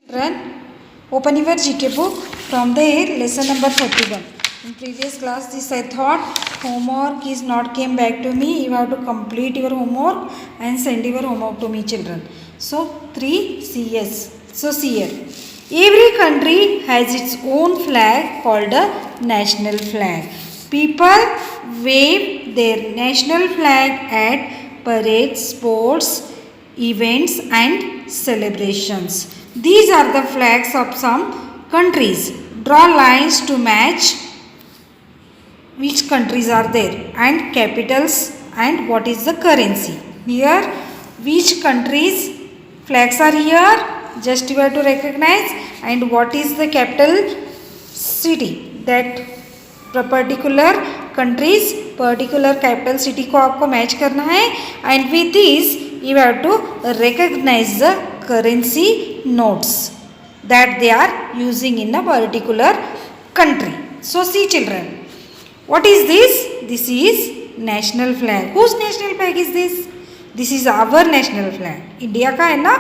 Run. Open your GK book from there lesson number 31. In previous class this I thought homework is not came back to me. You have to complete your homework and send your homework to me children. So 3 CS. So see here. Every country has its own flag called a national flag. People wave their national flag at parades, sports, events and celebrations. These are the flags of some countries. Draw lines to match which countries are there and capitals and what is the currency. Here which countries flags are here, just you have to recognize, and what is the capital city, that particular countries particular capital city को आपको match करना है. And with this you have to recognize the currency notes that they are using in a particular country. So see children, what is this? This is national flag. Whose national flag is this? This is our national flag. India का है ना.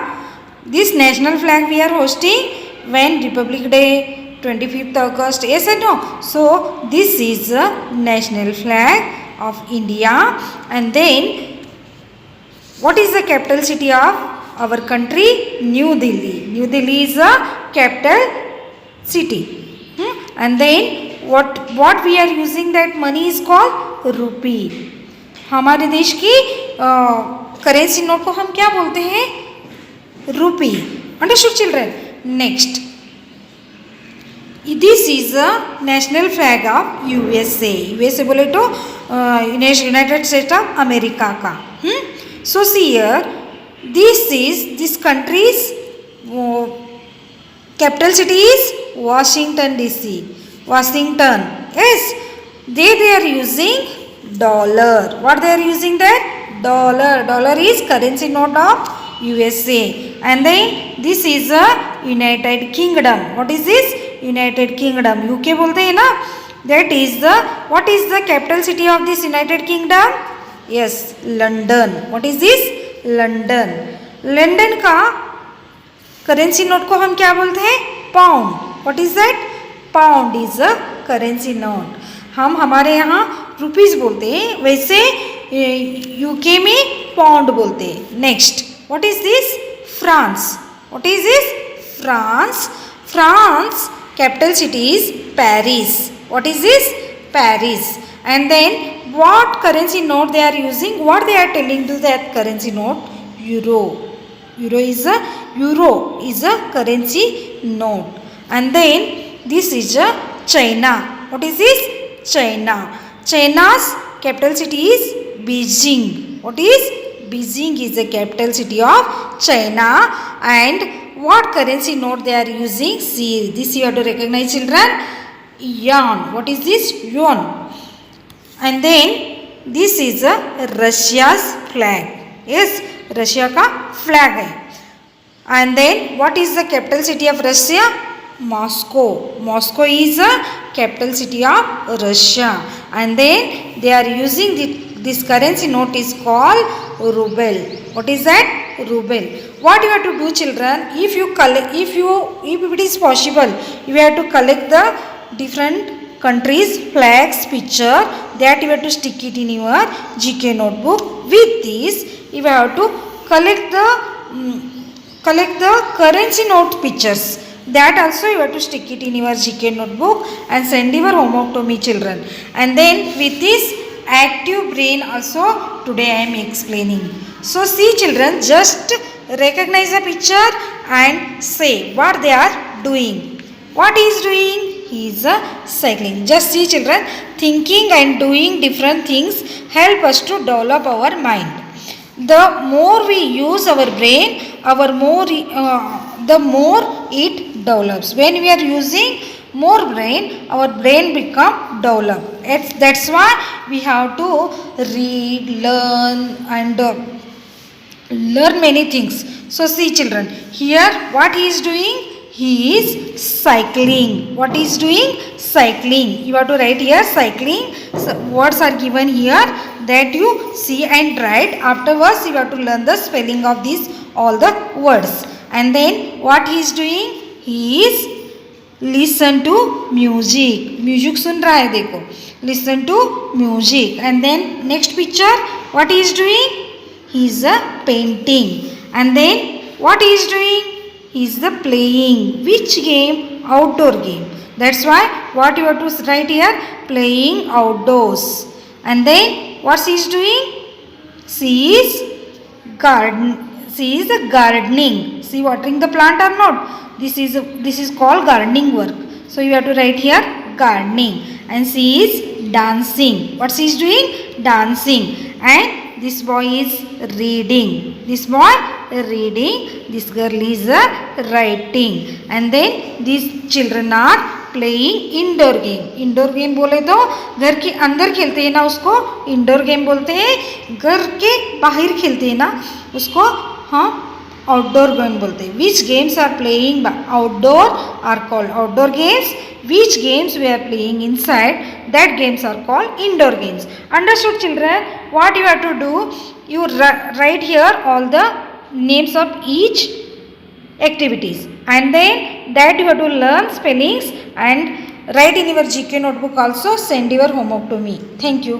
This national flag we are hosting when Republic Day, 25th August, yes or no? So this is the national flag of India. And then what is the capital city of our country? New Delhi. New Delhi is the capital city. And then what we are using that money is called rupee. हमारे देश की currency note को हम क्या बोलते हैं? रूपी. Understood children? Next, this is the national flag of USA. USA बोले तो United States of America का. So see here, this country's capital city is Washington DC. Washington. Yes, they are using dollar. What they are using there? Dollar. Dollar is currency note of USA. And then this is a United Kingdom. What is this? United Kingdom. UK बोलते हैं ना. That is the, what is the capital city of this United Kingdom? Yes, London. What is this? London. London का currency note को हम क्या बोलते हैं? Pound. What is that? Pound is a currency note. हम हमारे यहाँ रुपीस बोलते हैं, वैसे यूके में पाउंड बोलते हैं. Next, what is this? France. What is this? France. France capital city is Paris. What is this? Paris. And then what currency note they are using? What they are telling to that currency note? Euro. Euro is a currency note. And then this is a China. What is this? China. China's capital city is Beijing. What is? Beijing is the capital city of China. And what currency note they are using? See, this you have to recognize children. Yuan. What is this? Yuan. And then this is Russia's flag. Yes, Russia का flag है. And then what is the capital city of Russia? Moscow. Moscow is the capital city of Russia. And then they are using this currency note is called ruble. What is that? Ruble. What you have to do children? If it is possible, you have to collect the different countries flags picture, that you have to stick it in your GK notebook. With this you have to collect the currency note pictures, that also you have to stick it in your GK notebook and send your homework to me children. And then with this active brain also today I am explaining. So see children, just recognize the picture and say what they are doing. What he is doing? He is cycling. Just see children, thinking and doing different things help us to develop our mind. The more we use our brain, the more it develops. When we are using more brain, our brain become developed. That's why we have to read, learn and learn many things. So see children, here what he is doing? He is cycling. What is doing? Cycling. You have to write here cycling. So words are given here that you see and write. Afterwards you have to learn the spelling of these all the words. And then what he is doing? he is listen to music. Music सुन रहा है देखो. Listen to music. And then next picture, what he is doing? He is painting. And then what he is doing? He is playing. Which game? Outdoor game. That's why what you have to write here? Playing outdoors. And then what she is doing? She is gardening. She watering the plant or not? This is called gardening work. So you have to write here gardening. And she is dancing. What she is doing? Dancing. And this boy is reading. This boy reading. This girl is writing. And then these children are playing indoor game. Indoor game बोले तो घर के अंदर खेलते हैं ना, उसको indoor game बोलते हैं. घर के बाहर खेलते हैं ना, उसको हाँ आउटडोर गेम बोलते हैं. Which games are playing outdoor are called outdoor games. Which games we are playing inside, that games are called indoor games. Understood children? What you have to do? You write here all the names of each activities, and then that you have to learn spellings and write in your GK notebook also. Send your homework to me. Thank you.